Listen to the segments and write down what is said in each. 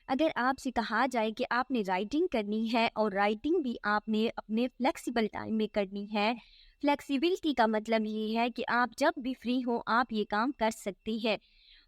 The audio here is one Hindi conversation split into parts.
अगर आपसे कहा जाए कि आपने राइटिंग करनी है और राइटिंग भी आपने अपने फ्लेक्सिबल टाइम में करनी है, फ्लेक्सिबिलिटी का मतलब ये है कि आप जब भी फ्री हो आप ये काम कर सकती है।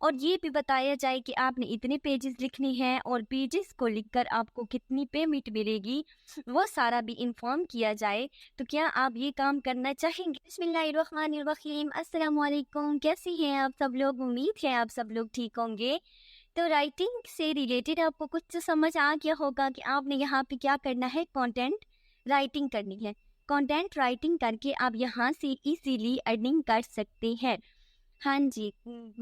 और ये भी बताया जाए कि आपने इतने पेजेस लिखने हैं और पेजेस को लिखकर आपको कितनी पेमेंट मिलेगी, वो सारा भी इन्फॉर्म किया जाए, तो क्या आप ये काम करना चाहेंगे? बिस्मिल्लाहिर्रहमानिर्रहीम, अस्सलाम वालेकुम। कैसे हैं आप सब लोग? उम्मीद है आप सब लोग ठीक होंगे। तो राइटिंग से रिलेटेड आपको कुछ तो समझ आ गया होगा कि आपने यहाँ पे क्या करना है, कंटेंट राइटिंग करनी है। कंटेंट राइटिंग करके आप यहाँ से इजीली अर्निंग कर सकते हैं। हाँ जी,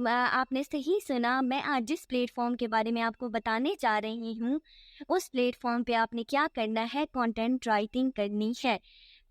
आपने सही सुना। मैं आज जिस प्लेटफॉर्म के बारे में आपको बताने जा रही हूँ, उस प्लेटफॉर्म पे आपने क्या करना है, कंटेंट राइटिंग करनी है।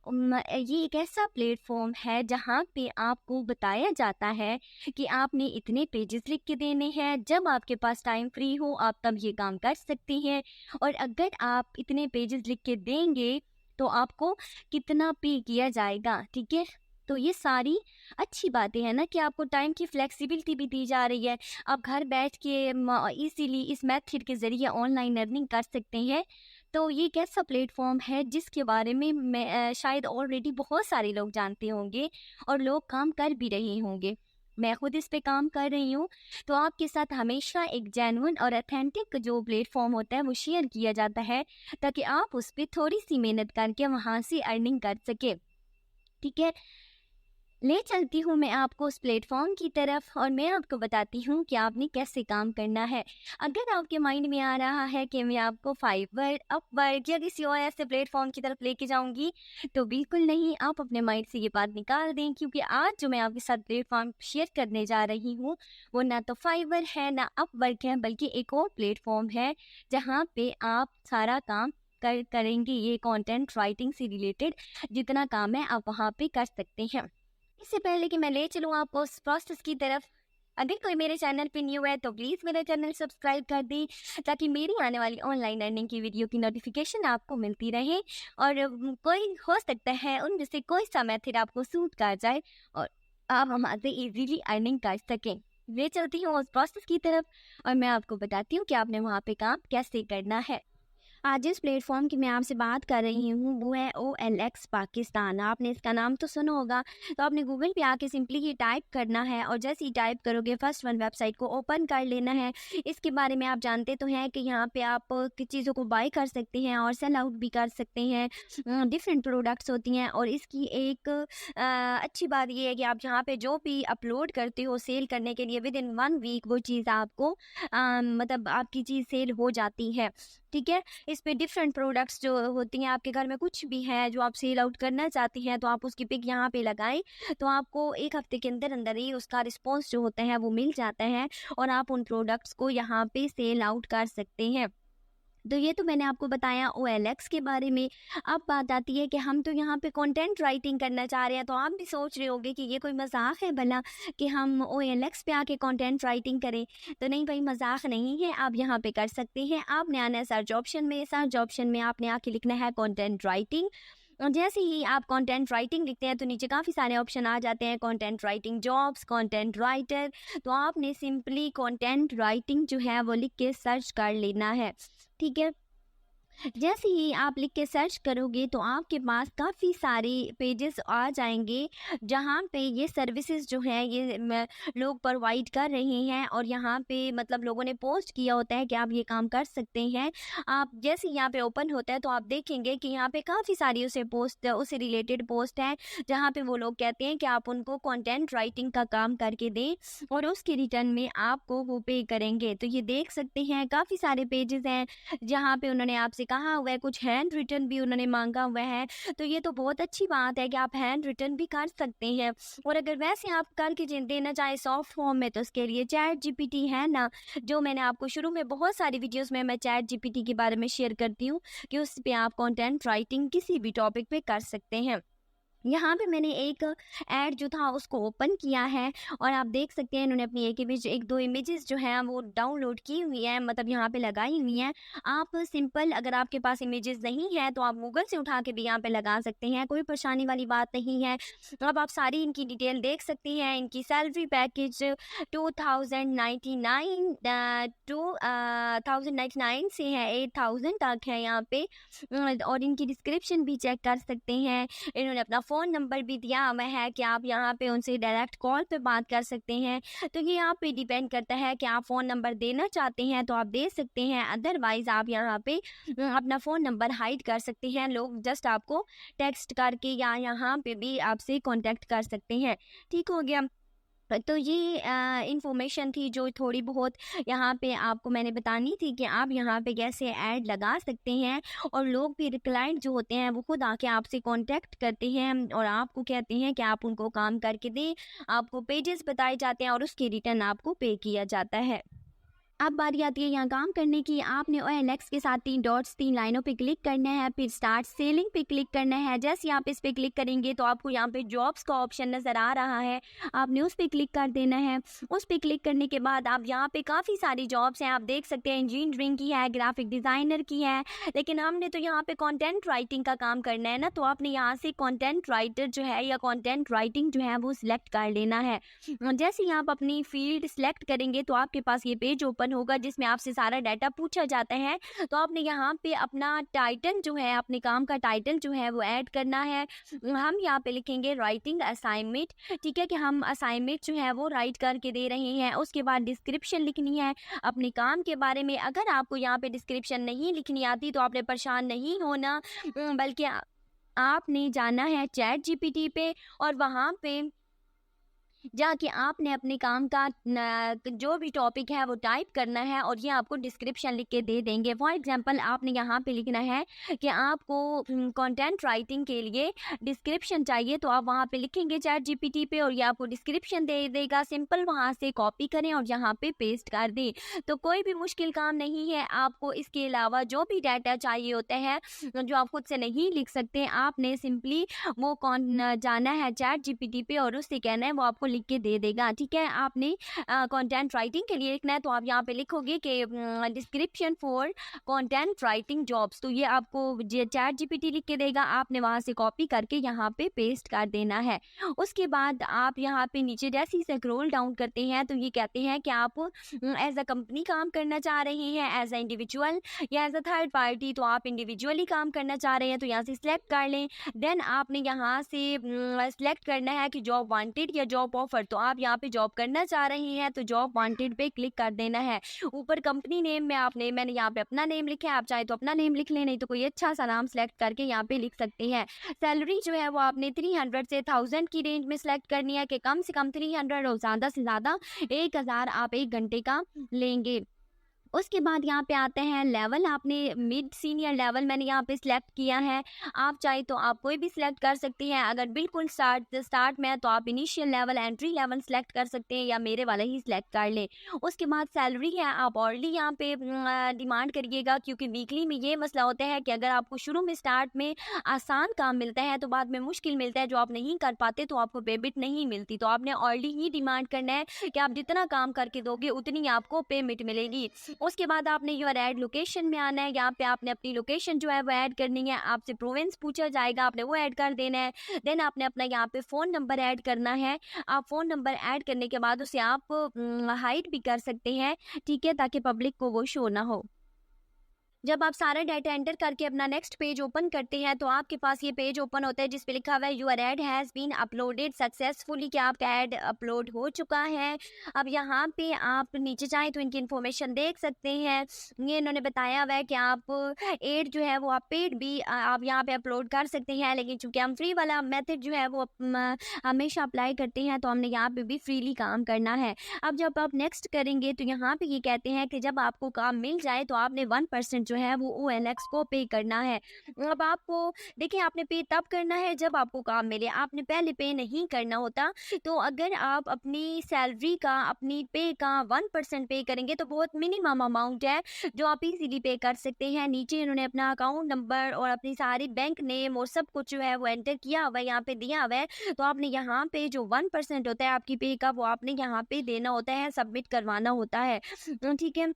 ये एक ऐसा प्लेटफॉर्म है जहाँ पे आपको बताया जाता है कि आपने इतने पेजेस लिख के देने हैं। जब आपके पास टाइम फ्री हो आप तब ये काम कर सकती हैं, और अगर आप इतने पेजेस लिख के देंगे तो आपको कितना पे किया जाएगा, ठीक है। तो ये सारी अच्छी बातें हैं ना कि आपको टाइम की फ्लेक्सिबिलिटी भी दी जा रही है। आप घर बैठ के इजीली इस मेथड के ज़रिए ऑनलाइन अर्निंग कर सकते हैं। तो ये एक ऐसा प्लेटफॉर्म है जिसके बारे में मैं शायद ऑलरेडी बहुत सारे लोग जानते होंगे और लोग काम कर भी रहे होंगे। मैं खुद इस पे काम कर रही हूँ। तो आपके साथ हमेशा एक जेन्युइन और ऑथेंटिक जो प्लेटफॉर्म होता है वो शेयर किया जाता है, ताकि आप उस पर थोड़ी सी मेहनत करके वहाँ से अर्निंग कर सके, ठीक है। ले चलती हूँ मैं आपको उस प्लेटफॉर्म की तरफ और मैं आपको बताती हूँ कि आपने कैसे काम करना है। अगर आपके माइंड में आ रहा है कि मैं आपको फाइवर, अपवर्क या किसी और ऐसे प्लेटफॉर्म की तरफ लेके जाऊँगी, तो बिल्कुल नहीं, आप अपने माइंड से ये बात निकाल दें, क्योंकि आज जो मैं आपके साथ प्लेटफॉर्म शेयर करने जा रही हूँ वो ना तो फाइवर है ना अपवर्क है, बल्कि एक और प्लेटफॉर्म है जहाँ पे आप सारा काम करेंगे। ये कंटेंट राइटिंग से रिलेटेड जितना काम है आप वहाँ पे कर सकते हैं। इससे पहले कि मैं ले चलूँ आपको उस प्रोसेस की तरफ, अगर कोई मेरे चैनल पे न्यू है तो प्लीज़ मेरा चैनल सब्सक्राइब कर दें, ताकि मेरी आने वाली ऑनलाइन अर्निंग की वीडियो की नोटिफिकेशन आपको मिलती रहे। और कोई हो सकता है उनमें से कोई सा मेथड आपको सूट कर जाए और आप हमसे इजीली अर्निंग कर सकें। ले चलती हूँ उस प्रोसेस की तरफ और मैं आपको बताती हूँ कि आपने वहाँ पे काम कैसे करना है। आज जिस प्लेटफॉर्म की मैं आपसे बात कर रही हूँ वो है OLX पाकिस्तान। आपने इसका नाम तो सुना होगा, तो आपने गूगल पे आके सिंपली ही टाइप करना है और जैसे ही टाइप करोगे फर्स्ट वन वेबसाइट को ओपन कर लेना है। इसके बारे में आप जानते तो हैं कि यहाँ पे आप किस चीज़ों को बाय कर सकते हैं और सेल आउट भी कर सकते हैं। डिफरेंट प्रोडक्ट्स होती हैं और इसकी एक अच्छी बात ये है कि आप यहाँ पे जो भी अपलोड करते हो सेल करने के लिए, विद इन 1 वीक वो चीज़ आपको मतलब आपकी चीज़ सेल हो जाती है, ठीक है। इस पे डिफरेंट प्रोडक्ट्स जो होती हैं, आपके घर में कुछ भी है जो आप सेल आउट करना चाहती हैं, तो आप उसकी पिक यहाँ पे लगाएं, तो आपको 1 हफ्ते के अंदर अंदर ही उसका रिस्पॉन्स जो होता है वो मिल जाता है और आप उन प्रोडक्ट्स को यहाँ पे सेल आउट कर सकते हैं। तो ये तो मैंने आपको बताया OLX के बारे में। अब बात आती है कि हम तो यहाँ पे कंटेंट राइटिंग करना चाह रहे हैं, तो आप भी सोच रहे होंगे कि ये कोई मजाक है भला कि हम OLX पे आके कंटेंट राइटिंग करें। तो नहीं भाई, मजाक नहीं है, आप यहाँ पे कर सकते हैं। आपने आना है सर्च ऑप्शन में, सर्च ऑप्शन में आपने आके लिखना है कंटेंट राइटिंग। और जैसे ही आप कंटेंट राइटिंग लिखते हैं तो नीचे काफ़ी सारे ऑप्शन आ जाते हैं, content writing jobs, content writer. तो आपने सिंपली कंटेंट राइटिंग जो है वो लिख के सर्च कर लेना है, ठीक है। जैसे ही आप लिख के सर्च करोगे तो आपके पास काफ़ी सारे पेजेस आ जाएंगे जहाँ पे ये सर्विसेज जो है ये लोग प्रोवाइड कर रहे हैं और यहाँ पे मतलब लोगों ने पोस्ट किया होता है कि आप ये काम कर सकते हैं। आप जैसे यहाँ पे ओपन होता है तो आप देखेंगे कि यहाँ पे काफ़ी सारी उससे रिलेटेड पोस्ट है, जहाँ पे वो लोग कहते हैं कि आप उनको कंटेंट राइटिंग का काम करके दें और उसके रिटर्न में आपको वो पे करेंगे। तो ये देख सकते हैं काफ़ी सारे पेजेस हैं जहाँ पे उन्होंने आपसे कहा हुआ है, कुछ हैंड रिटन भी उन्होंने मांगा हुआ है। तो ये तो बहुत अच्छी बात है कि आप हैंड रिटन भी कर सकते हैं। और अगर वैसे आप करके देना चाहे सॉफ्ट फॉर्म में, तो उसके लिए चैट जीपीटी है ना, जो मैंने आपको शुरू में बहुत सारी वीडियोस में मैं चैट जीपीटी के बारे में शेयर करती हूँ कि उस पर आप कंटेंट राइटिंग किसी भी टॉपिक पे कर सकते हैं। यहाँ पे मैंने एक ऐड जो था उसको ओपन किया है और आप देख सकते हैं इन्होंने अपनी एक दो इमेजेस जो हैं वो डाउनलोड की हुई है, मतलब यहाँ पे लगाई हुई हैं। आप सिंपल, अगर आपके पास इमेजेस नहीं है तो आप गूगल से उठा के भी यहाँ पे लगा सकते हैं, कोई परेशानी वाली बात नहीं है। अब आप सारी इनकी डिटेल देख सकती हैं। इनकी सैलरी पैकेज 2099 1099 से है 8000 तक है यहाँ पे। और इनकी डिस्क्रिप्शन भी चेक कर सकते हैं। इन्होंने अपना फ़ोन नंबर भी दिया हुआ है कि आप यहाँ पे उनसे डायरेक्ट कॉल पे बात कर सकते हैं। तो ये आप पे डिपेंड करता है कि आप फ़ोन नंबर देना चाहते हैं तो आप दे सकते हैं, अदरवाइज़ आप यहाँ पे अपना फ़ोन नंबर हाइड कर सकते हैं। लोग जस्ट आपको टेक्स्ट करके या यहाँ पे भी आपसे कॉन्टैक्ट कर सकते हैं। ठीक हो गया? तो ये इन्फॉर्मेशन थी जो थोड़ी बहुत यहाँ पे आपको मैंने बतानी थी कि आप यहाँ पे कैसे ऐड लगा सकते हैं। और लोग भी, क्लाइंट जो होते हैं वो खुद आके आपसे कांटेक्ट करते हैं और आपको कहते हैं कि आप उनको काम करके दें। आपको पेजेस बताए जाते हैं और उसके रिटर्न आपको पे किया जाता है। अब बारी आती है यहाँ काम करने की। आपने OLX के साथ 3 डॉट्स 3 लाइनों पे क्लिक करना है, फिर स्टार्ट सेलिंग पे क्लिक करना है। जैसे आप इस पे क्लिक करेंगे तो आपको यहाँ पे जॉब्स का ऑप्शन नज़र आ रहा है, आपने उस पे क्लिक कर देना है। उस पे क्लिक करने के बाद आप यहाँ पे काफ़ी सारी जॉब्स हैं, आप देख सकते हैं। इंजीनियरिंग की है, ग्राफिक डिज़ाइनर की है, लेकिन हमने तो यहाँ पे कॉन्टेंट राइटिंग का काम करना है ना, तो आपने यहाँ से कॉन्टेंट राइटर जो है या कॉन्टेंट राइटिंग जो है वो सिलेक्ट कर लेना है। जैसे ही आप अपनी फील्ड सिलेक्ट करेंगे तो आपके पास ये पेज ओपन होगा जिसमें आपसे सारा डाटा पूछा जाता है। तो आपने यहाँ पे अपना टाइटल जो है, अपने काम का टाइटल जो है वो ऐड करना है। हम यहाँ पे लिखेंगे राइटिंग असाइनमेंट। ठीक है, कि हम असाइनमेंट जो है वो राइट करके दे रहे हैं। उसके बाद डिस्क्रिप्शन लिखनी है अपने काम के बारे में। अगर आपको यहाँ पे डिस्क्रिप्शन नहीं लिखनी आती तो आपने परेशान नहीं होना, बल्कि आपने जाना है चैट जीपीटी पे और वहाँ पे जाके आपने अपने काम का जो भी टॉपिक है वो टाइप करना है और ये आपको डिस्क्रिप्शन लिख के दे देंगे। फॉर एग्जांपल आपने यहाँ पे लिखना है कि आपको कंटेंट राइटिंग के लिए डिस्क्रिप्शन चाहिए, तो आप वहाँ पे लिखेंगे चैट जीपीटी पे और ये आपको डिस्क्रिप्शन दे देगा। सिंपल वहाँ से कॉपी करें और यहाँ पे पेस्ट कर दें। तो कोई भी मुश्किल काम नहीं है। आपको इसके अलावा जो भी डाटा चाहिए होता है जो आप खुद से नहीं लिख सकते, आपने सिंपली वो जाना है चैट जीपीटी पे और उससे कहना है वो आपको लिख के दे देगा। ठीक है, आपने कंटेंट राइटिंग के लिए लिखना है तो आप यहाँ पे लिखोगे कि description for content writing jobs, तो ये आपको चैट जीपीटी लिख के देगा। आपने वहाँ से कॉपी करके यहाँ पे पेस्ट कर देना है। उसके बाद आप यहाँ पे नीचे जैसे ही स्क्रॉल डाउन करते हैं तो ये कहते हैं कि आप एज अ कंपनी काम करना चाह रहे हैं, एज अ इंडिविजुअल या एज अ थर्ड पार्टी। तो आप इंडिविजुअली काम करना चाह रहे हैं तो यहाँ से सिलेक्ट कर लें। देन आपने यहाँ से सिलेक्ट करना है कि जॉब वांटेड या जॉब ऑफर। तो आप यहाँ पे जॉब करना चाह रहे हैं तो जॉब वांटेड पे क्लिक कर देना है। ऊपर कंपनी नेम में मैंने यहाँ पे अपना नेम लिखा है, आप चाहे तो अपना नेम लिख लें, नहीं तो कोई अच्छा सा नाम सेलेक्ट करके यहाँ पे लिख सकते हैं। सैलरी जो है वो आपने 300 से 1000 की रेंज में सिलेक्ट करनी है कि कम से कम 300 और ज़्यादा से ज़्यादा 1000 आप 1 घंटे का लेंगे। उसके बाद यहाँ पे आते हैं लेवल। आपने मिड सीनियर लेवल मैंने यहाँ पे सिलेक्ट किया है। आप चाहे तो आप कोई भी सिलेक्ट कर सकती हैं। अगर बिल्कुल स्टार्ट में है तो आप initial level, entry level select कर सकते हैं या मेरे वाला ही सिलेक्ट कर लें। उसके बाद सैलरी है, आप ऑर्डली यहाँ पे डिमांड करिएगा, क्योंकि वीकली में ये मसला होता है कि अगर आपको शुरू में स्टार्ट में आसान काम मिलता है तो बाद में मुश्किल मिलता है, जो आप नहीं कर पाते तो आपको पेमेंट नहीं मिलती। तो आपने ऑर्डली ही डिमांड करना है कि आप जितना काम करके दोगे उतनी आपको पेमेंट मिलेगी। उसके बाद आपने योर ऐड लोकेशन में आना है। यहाँ पे आपने अपनी लोकेशन जो है वो ऐड करनी है। आपसे प्रोविंस पूछा जाएगा, आपने वो ऐड कर देना है। देन आपने अपना यहाँ पे फ़ोन नंबर ऐड करना है। आप फ़ोन नंबर ऐड करने के बाद उसे आप हाइड भी कर सकते हैं, ठीक है, ताकि पब्लिक को वो शो ना हो। जब आप सारा डाटा एंटर करके अपना नेक्स्ट पेज ओपन करते हैं तो आपके पास ये पेज ओपन होता है जिस पे लिखा हुआ है your ad has been uploaded successfully, कि आपका ऐड अपलोड हो चुका है। अब यहाँ पे आप नीचे चाहें तो इनकी इन्फॉर्मेशन देख सकते हैं। ये इन्होंने बताया हुआ है कि आप ऐड जो है वो आप पेड भी आप यहाँ पे अपलोड कर सकते हैं, लेकिन चूँकि हम फ्री वाला मेथड जो है वो हमेशा अप्लाई करते हैं तो हमने यहाँ पे भी फ्रीली काम करना है। अब जब आप नेक्स्ट करेंगे तो यहाँ पे ये कहते हैं कि जब आपको काम मिल जाए तो आपने 1% जो है वो OLX को पे करना है। अब आपको देखिए, आपने पे तब करना है जब आपको काम मिले, आपने पहले पे नहीं करना होता। तो अगर आप अपनी सैलरी का, अपनी पे का 1% पे करेंगे तो बहुत मिनिमम अमाउंट है जो आप इजीली पे कर सकते हैं। नीचे इन्होंने अपना अकाउंट नंबर और अपनी सारी बैंक नेम और सब कुछ जो है वो एंटर किया हुआ है, यहाँ पे दिया हुआ है। तो आपने यहाँ पे जो 1% होता है आपकी पे का, वो आपने यहाँ पे देना होता है, सबमिट करवाना होता है। ठीक है।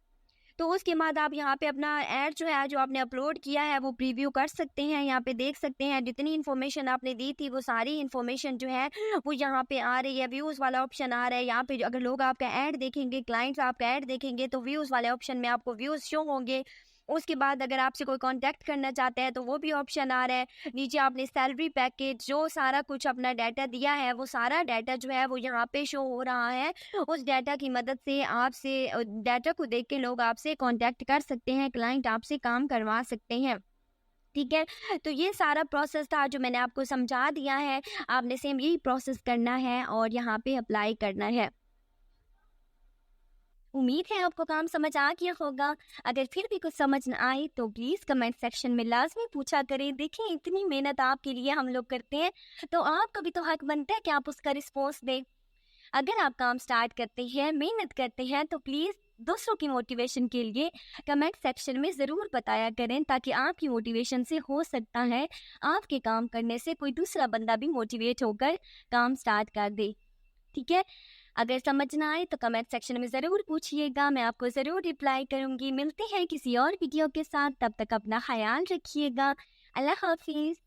तो उसके बाद आप यहाँ पे अपना ऐड जो है, जो आपने अपलोड किया है, वो प्रीव्यू कर सकते हैं। यहाँ पे देख सकते हैं जितनी इन्फॉर्मेशन आपने दी थी वो सारी इन्फॉर्मेशन जो है वो यहाँ पे आ रही है। व्यूज़ वाला ऑप्शन आ रहा है यहाँ पे। अगर लोग आपका ऐड देखेंगे, क्लाइंट्स आपका ऐड देखेंगे, तो व्यूज़ वाले ऑप्शन में आपको व्यूज़ शो होंगे। उसके बाद अगर आपसे कोई कांटेक्ट करना चाहता है तो वो भी ऑप्शन आ रहा है। नीचे आपने सैलरी पैकेज, जो सारा कुछ अपना डाटा दिया है, वो सारा डाटा जो है वो यहाँ पे शो हो रहा है। उस डाटा की मदद से आपसे डाटा को देख के लोग आपसे कांटेक्ट कर सकते हैं, क्लाइंट आपसे काम करवा सकते हैं। ठीक है। तो ये सारा प्रोसेस था जो मैंने आपको समझा दिया है। आपने सेम यही प्रोसेस करना है और यहाँ पे अप्लाई करना है। उम्मीद है आपको काम समझ आ गया होगा। अगर फिर भी कुछ समझ न आए तो प्लीज़ कमेंट सेक्शन में लाज़मी पूछा करें। देखिए, इतनी मेहनत आपके लिए हम लोग करते हैं, तो आपका भी तो हक बनता है कि आप उसका रिस्पॉन्स दें। अगर आप काम स्टार्ट करते हैं, मेहनत करते हैं, तो प्लीज़ दूसरों की मोटिवेशन के लिए कमेंट सेक्शन में ज़रूर बताया करें, ताकि आपकी मोटिवेशन से हो सकता है आपके काम करने से कोई दूसरा बंदा भी मोटिवेट होकर काम स्टार्ट कर दे। ठीक है। अगर समझ ना आए तो कमेंट सेक्शन में ज़रूर पूछिएगा, मैं आपको ज़रूर रिप्लाई करूँगी। मिलते हैं किसी और वीडियो के साथ, तब तक अपना ख्याल रखिएगा। अल्लाह हाफिज़।